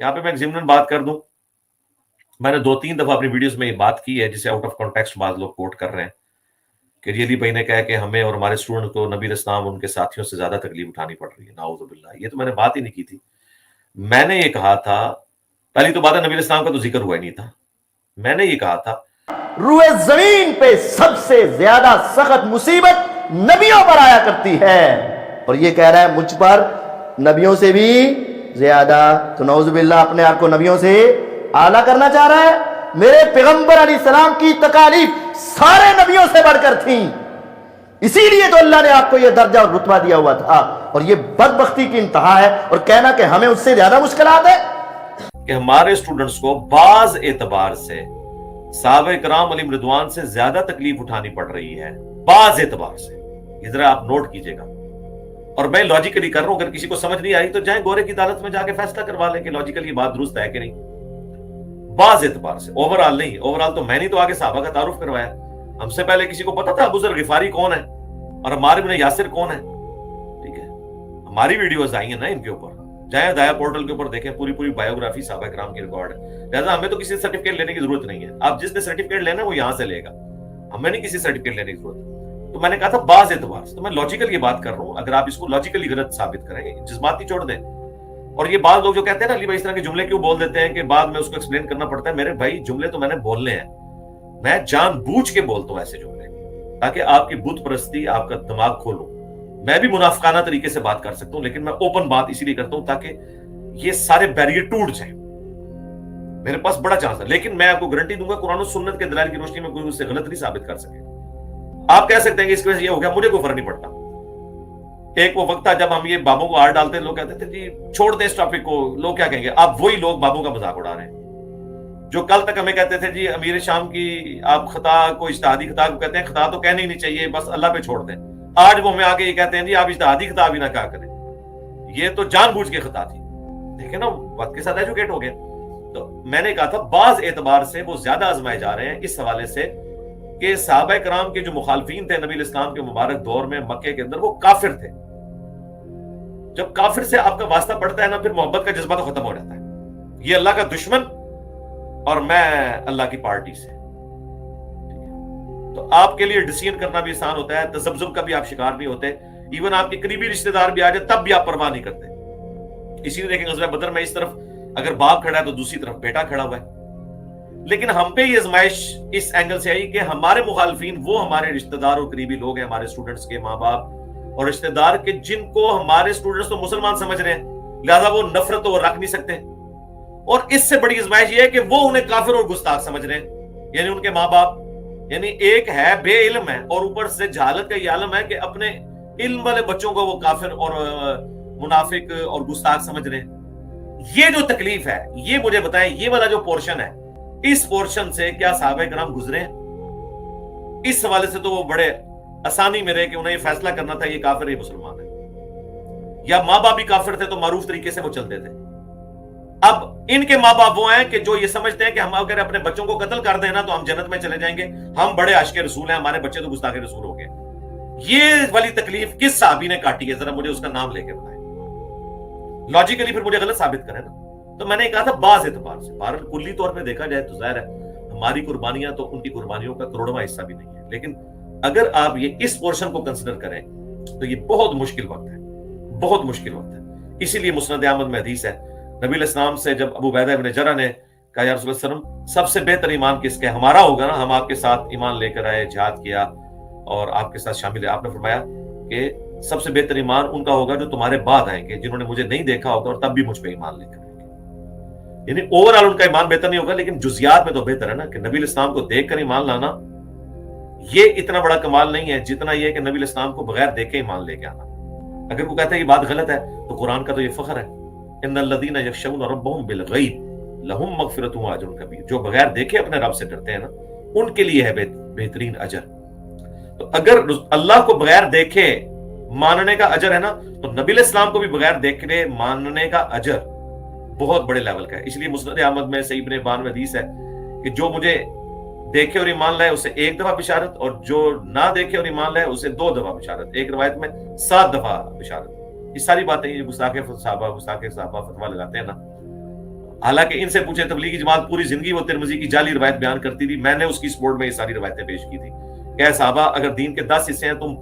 यहाँ पे मैं ज़िमनन बात कर दूं, मैंने 2-3 दफा अपनी वीडियोस में ये बात की है, जिसे आउट ऑफ कॉन्टेक्स्ट बाद लोग कोट कर रहे हैं कि रियली भाई ने कहा कि हमें और हमारे स्टूडेंट को नबी इस्लाम उनके साथियों से ज्यादा तकलीफ उठानी पड़ रही है। नाउजुबिल्लाह, ये तो मैंने बात ही नहीं की थी। मैंने ये कहा था, पहली तो बात है नबी इस्लाम का तो जिक्र हुआ ही नहीं था। मैंने ये कहा था रूए जमीन पे सबसे ज्यादा सख्त मुसीबत नबियों पर आया करती है, और ये कह रहा है मुझ पर नबियों से भी ज्यादा। तो नौजुबिल्लाह अपने आप को नबियों से आला करना चाह रहा है। मेरे पैगंबर अलैहिस्सलाम की तकालीफ सारे नबियों से बढ़कर थी, इसीलिए तो अल्लाह ने आपको यह दर्जा और रुतबा दिया हुआ था। और ये बदबख्ती की इंतहा है, और कहना कि हमें उससे ज्यादा मुश्किलात है कि हमारे स्टूडेंट्स को बाज एतबार से साहबे कराम अलैहिम रिदवान से ज्यादा तकलीफ उठानी पड़ रही है, बाज एतबार से। ये जरा आप नोट कीजिएगा। और मैं लॉजिकली कर रहा हूं, अगर किसी को समझ नहीं आई तो जाए गोरे की अदालत में जाके फैसला करवा लें कि लॉजिकली बात दुरुस्त है कि नहीं। बाज एतबार से, ओवरऑल नहीं। ओवरऑल तो मैंने तो आगे साहबा का तारुफ करवाया। हमसे पहले किसी को पता था अबू ज़र गिफारी कौन है और अम्मार इब्न यासिर कौन है? ठीक है, हमारी वीडियोस आई हैं ना इनके ऊपर, जाए दाया पोर्टल के ऊपर देखें, पूरी पूरी बायोग्राफी साहबा किराम की रिकॉर्ड है। लिहाजा हमें तो किसी सर्टिफिकेट लेने की जरूरत नहीं है। आप जिसने सर्टिफिकेट लेना है वो यहां से लेगा, हमें नहीं किसी सर्टिफिकेट लेने की जरूरत। तो मैंने कहा था बाज एतबार से, तो मैं लॉजिकल ये बात कर रहा हूं। अगर आप इसको लॉजिकली गलत साबित करेंगे, जज्बाती छोड़ दें। और ये बात लोग जो कहते हैं ना अली भाई इस तरह के जुमले क्यों बोल देते हैं कि बाद में उसको एक्सप्लेन करना पड़ता है। मेरे भाई जुमले तो मैंने बोलने हैं, मैं जानबूझ के बोलता हूं ऐसे जुमले ताकि आपकी बुत परस्ती, आपका दिमाग खोलो। मैं भी मुनाफिकाना तरीके से बात कर सकता हूं, लेकिन मैं ओपन बात इसीलिए करता हूं ताकि ये सारे बैरियर टूट जाए। मेरे पास बड़ा चांस है, लेकिन मैं आपको गारंटी दूंगा कुरान और सुन्नत के दलाइल की रोशनी में कोई उससे गलत नहीं साबित कर सके। आप कह सकते हैं कि इसकी वजह से ये हो गया, मुझे कोई फर्क नहीं पड़ता। एक वो वक्त था जब हम ये बाबों को हार डालते, लोग कहते थे जी छोड़ दे इस टॉपिक को, लोग क्या कहेंगे। आप वही लोग बाबों का मजाक उड़ा रहे हैं जो कल तक हमें कहते थे जी अमीर शाम की आप खता को इज्तिहादी खता को कहते हैं, खता तो कहनी नहीं चाहिए, बस अल्लाह पे छोड़ दें। आज वो हमें आके ये कहते हैं जी आप इज्तिहादी खता भी ना क्या करें, ये तो जानबूझ के खता थी। देखे ना, वक्त के साथ एजुकेट हो गया। तो मैंने कहा था बाज एतबार से वो ज्यादा आजमाए जा रहे हैं इस हवाले से कि सहाबा कराम के जो मुखालफीन थे नबी इस्लाम के मुबारक दौर में मक्के के अंदर, वो काफिर थे। जब काफिर से आपका वास्ता पड़ता है ना, फिर मोहब्बत का जज्बा तो खत्म हो जाता है। ये अल्लाह का दुश्मन और मैं अल्लाह की पार्टी से। तो आपके लिए डिसीजन करना भी आसान होता है, तसब्जुब का भी आप शिकार नहीं होते। इवन आपके करीबी रिश्तेदार भी आ जाए तब भी आप परवाह नहीं करते। इसीलिए देखें ग़ज़वा बदर में इस तरफ अगर बाप खड़ा है तो दूसरी तरफ बेटा खड़ा हुआ है। लेकिन हम पे ये आजमाइश इस एंगल से आई कि हमारे मुखालफीन वो हमारे रिश्तेदार और करीबी लोग हैं, हमारे स्टूडेंट्स के माँ बाप और रिश्तेदार के, जिनको हमारे स्टूडेंट्स तो मुसलमान समझ रहे हैं, लिहाजा वो नफरत तो रख नहीं सकते। और इससे बड़ी आजमाइश ये है कि वो उन्हें काफिर और गुस्ताख समझ रहे हैं, यानी उनके माँ बाप। यानी एक है बे इल्म है और ऊपर से जहालत का ये आलम है कि अपने इल्म वाले बच्चों को वो काफिर और मुनाफिक और गुस्ताख समझ रहे हैं। ये जो तकलीफ है, ये मुझे बताएं, ये वाला जो पोर्शन है, इस पोर्शन से क्या सहाबा किराम गुजरे हैं? इस हवाले से तो वो बड़े आसानी में रहे कि उन्हें ये फैसला करना था ये काफिर, ये मुसलमान है। या माँ बाप भी काफिर थे तो मारूफ तरीके से वो चलते थे। अब इनके माँ बाप वो हैं कि जो ये समझते हैं कि हम अगर अपने बच्चों को कत्ल कर देना तो हम जन्नत में चले जाएंगे, हम बड़े आशिक रसूल हैं, हमारे बच्चे तो गुस्ताखे रसूल हो गए। ये वाली तकलीफ किस साहबी ने काटी है? जरा मुझे उसका नाम लेके बताएं। लॉजिकली फिर मुझे गलत साबित करें ना। तो मैंने कहा था बाज एतबार से, भारत कुल्ली तौर पे देखा जाए तो जाहिर है हमारी कुर्बानियां तो उनकी कुर्बानियों का करोड़वां हिस्सा भी नहीं है। लेकिन अगर आप ये इस पोर्शन को कंसिडर करें तो ये बहुत मुश्किल वक्त है, बहुत मुश्किल वक्त है। इसीलिए मुस्नद अहमद में हदीस है, नबी इस्लाम से जब अबू उबैदा इब्न जरा ने कहा या रसूल सल्लल्लाहु अलैहि वसल्लम सबसे बेहतर ईमान किसका है? हमारा होगा ना, हम आपके साथ ईमान लेकर आए, जिहाद किया और आपके साथ शामिल है। आपने फरमाया कि सबसे बेहतर ईमान उनका होगा जो तुम्हारे बाद आएंगे, जिन्होंने मुझे नहीं देखा होगा और तब भी मुझ पे ईमान लेकर आएंगे। यानी ओवरऑल उनका ईमान बेहतर नहीं होगा, लेकिन जुजियात में तो बेहतर है ना कि नबी इस्लाम को देखकर ईमान लाना ये इतना बड़ा कमाल नहीं है जितना ये कि नबी इस्लाम को बगैर देखे ईमान लेके आना। अगर वो कहता है ये बात गलत है तो कुरान का तो ये फख्र है, इन्नल्लज़ीना यख़शऊना रब्बहुम बिल-ग़ैब लहुम मग़फ़िरतुन व अज्रुन कबीर। जो बगैर देखे अपने रब से डरते हैं ना, उनके लिए है बेहतरीन अजर। तो अगर अल्लाह को बगैर देखे मानने का अजर है ना, तो नबी इस्लाम को भी बगैर देखने मानने का अजर बहुत बड़े लेवल का है। इसलिए मुस्नद अहमद में सही इब्न हिब्बान में हदीस है कि जो मुझे देखे और ईमान लाए उसे 1 दफा बिशारत, और जो ना देखे और ईमान लाए उसे 2 दफा बिशारत, एक रिवायत में 7 दफा बिशारत। ये सारी बातें ये गुस्ताखे सहाबा फतवा लगाते हैं ना, حالانکہ ان سے پوچھے تبلیغی جماعت پوری زندگی وہ ترمذی کی جعلی روایت بیان کرتی تھی، میں نے اس کی سپورٹ میں یہ ساری روایتیں پیش کی تھی کہ اے صحابہ اگر دین کے 10 حصے ہیں تم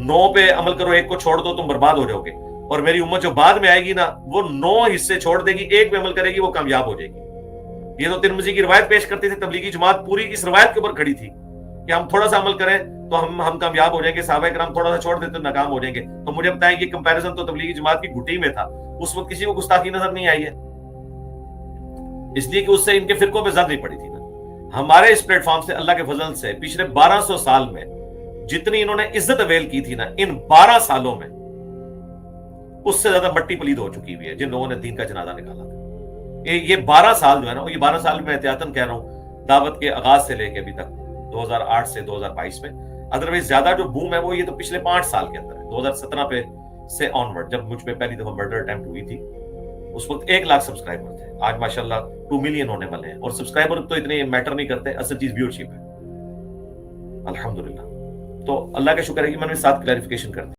9 پہ عمل کرو، ایک کو چھوڑ دو، تم برباد ہو جاؤ گے، اور میری امت جو بعد میں آئے گی نا وہ 9 حصے چھوڑ دے گی، ایک پہ عمل کرے گی، وہ کامیاب ہو جائے گی۔ یہ تو ترمذی کی روایت پیش کرتے تھے، تبلیغی جماعت پوری اس روایت کے اوپر کھڑی تھی کہ ہم تھوڑا سا عمل کریں تو ہم کامیاب ہو جائیں گے، صحابہ کرام تھوڑا سا چھوڑ دیتے تو ناکام ہو جائیں گے۔ تو مجھے بتائیں یہ کمپیریزن تو تبلیغی جماعت کی گھٹی میں تھا، اس وقت کسی کو گستاخی نظر نہیں آئی ہے، اس لیے کہ اس سے ان کے فرقوں پہ زد نہیں پڑی تھی نا۔ ہمارے اس پلیٹ فارم سے اللہ کے فضل سے پچھلے 1200 سال میں جتنی انہوں نے عزت اویل کی تھی نا، ان 12 سالوں میں اس سے زیادہ مٹی پلید ہو چکی ہوئی ہے جن لوگوں نے دین کا جنازہ نکالا تھا۔ یہ 12 سال جو ہے نا، یہ 12 سال میں احتیاطاً کہہ رہا ہوں، دعوت کے آغاز سے لے کے ابھی تک 2008 سے 2022 میں، ادروائز زیادہ جو بوم ہے وہ یہ تو پچھلے 5 سال کے اندر ہے، 2017 پہ سے آن ورڈ، جب مجھ پہ پہلی دفعہ مرڈر اٹیمپٹ ہوئی تھی اس وقت 1 لاکھ سبسکرائبر تھے، آج ماشاءاللہ 2 ملین ہونے والے ہیں، اور سبسکرائبر تو اتنے میٹر نہیں کرتے، اصل چیز ویورشپ ہے الحمدللہ۔ تو اللہ کا شکر ہے کہ میں نے ساتھ کلیریفیکیشن کر دی۔